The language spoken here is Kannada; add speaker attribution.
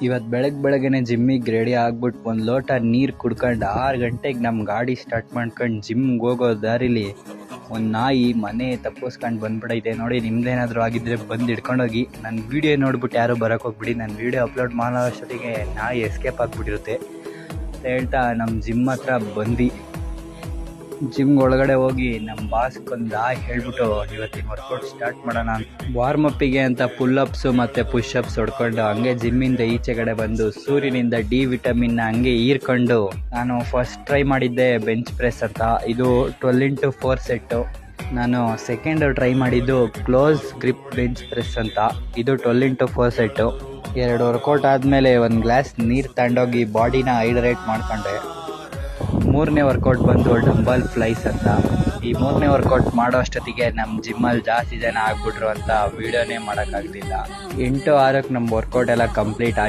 Speaker 1: ಇವತ್ತು ಬೆಳಗ್ಗೆನೆ ಜಿಮ್ಮಿಗೆ ರೆಡಿ ಆಗ್ಬಿಟ್ಟು ಒಂದು ಲೋಟ ನೀರು ಕುಡ್ಕೊಂಡು 6 ಗಂಟೆಗೆ ನಮ್ಮ ಗಾಡಿ ಸ್ಟಾರ್ಟ್ ಮಾಡ್ಕೊಂಡು ಜಿಮ್ಗೆ ಹೋಗೋ ದಾರಿಲಿ ಒಂದು ನಾಯಿ ಮನೆ ತಪ್ಪಿಸ್ಕೊಂಡು ಬಂದ್ಬಿಡೈತೆ. ನೋಡಿ, ನಿಮ್ದೇನಾದರೂ ಆಗಿದ್ದರೆ ಬಂದು ಹಿಡ್ಕೊಂಡೋಗಿ. ನನ್ನ ವೀಡಿಯೋ ನೋಡ್ಬಿಟ್ಟು ಯಾರು ಬರೋಕ್ಕೆ ಹೋಗ್ಬಿಡಿ. ನನ್ನ ವೀಡಿಯೋ ಅಪ್ಲೋಡ್ ಮಾಡೋ ಅಷ್ಟೊತ್ತಿಗೆ ನಾಯಿ ಎಸ್ಕೇಪ್ ಆಗಿಬಿಟ್ಟಿರುತ್ತೆ ಅಂತ ಹೇಳ್ತಾ ನಮ್ಮ ಜಿಮ್ ಹತ್ರ ಬಂದು ಜಿಮ್ಗೆ ಒಳಗಡೆ ಹೋಗಿ ನಮ್ಮ ಬಾಸ್ಗೊಂದು ಹೇಳ್ಬಿಟ್ಟು ಇವತ್ತಿನ ವರ್ಕೌಟ್ ಸ್ಟಾರ್ಟ್ ಮಾಡೋಣ. ವಾರ್ಮಪ್ಪಿಗೆ ಅಂತ ಪುಲ್ಲಪ್ಸು ಮತ್ತು ಪುಷಪ್ಸ್ ಹೊಡ್ಕೊಂಡು ಹಂಗೆ ಜಿಮ್ಮಿಂದ ಈಚೆಗಡೆ ಬಂದು ಸೂರ್ಯನಿಂದ ಡಿ ವಿಟಮಿನ್ನ ಹಂಗೆ ಹೀರ್ಕೊಂಡು ನಾನು ಫಸ್ಟ್ ಟ್ರೈ ಮಾಡಿದ್ದೆ ಬೆಂಚ್ ಪ್ರೆಸ್ ಅಂತ. ಇದು 12x4 ಸೆಟ್ಟು. ನಾನು ಸೆಕೆಂಡ್ ಟ್ರೈ ಮಾಡಿದ್ದು ಕ್ಲೋಸ್ ಗ್ರಿಪ್ ಬೆಂಚ್ ಪ್ರೆಸ್ ಅಂತ. ಇದು 12x4 ಸೆಟ್ಟು. 2 ವರ್ಕೌಟ್ ಆದಮೇಲೆ ಒಂದು ಗ್ಲಾಸ್ ನೀರು ತಗೊಂಡೋಗಿ ಬಾಡಿನ ಹೈಡ್ರೇಟ್ ಮಾಡ್ಕೊಂಡೆ. 3ನೇ ವರ್ಕೌಟ್ ಬಂದು ಡಂಬಲ್ ಫ್ಲೈಸ್ ಅಂತ. ಈ 3ನೇ ವರ್ಕೌಟ್ ಮಾಡೋ ಅಷ್ಟೊತ್ತಿಗೆ ನಮ್ಮ ಜಿಮ್ಮಲ್ಲಿ ಜಾಸ್ತಿ ಜನ ಆಗ್ಬಿಟ್ರು ಅಂತ ವೀಡಿಯೋನೇ ಮಾಡೋಕ್ಕಾಗಲಿಲ್ಲ. 8-6ಕ್ಕೆ ನಮ್ಮ ವರ್ಕೌಟ್ ಎಲ್ಲ ಕಂಪ್ಲೀಟ್ ಆಯಿತು.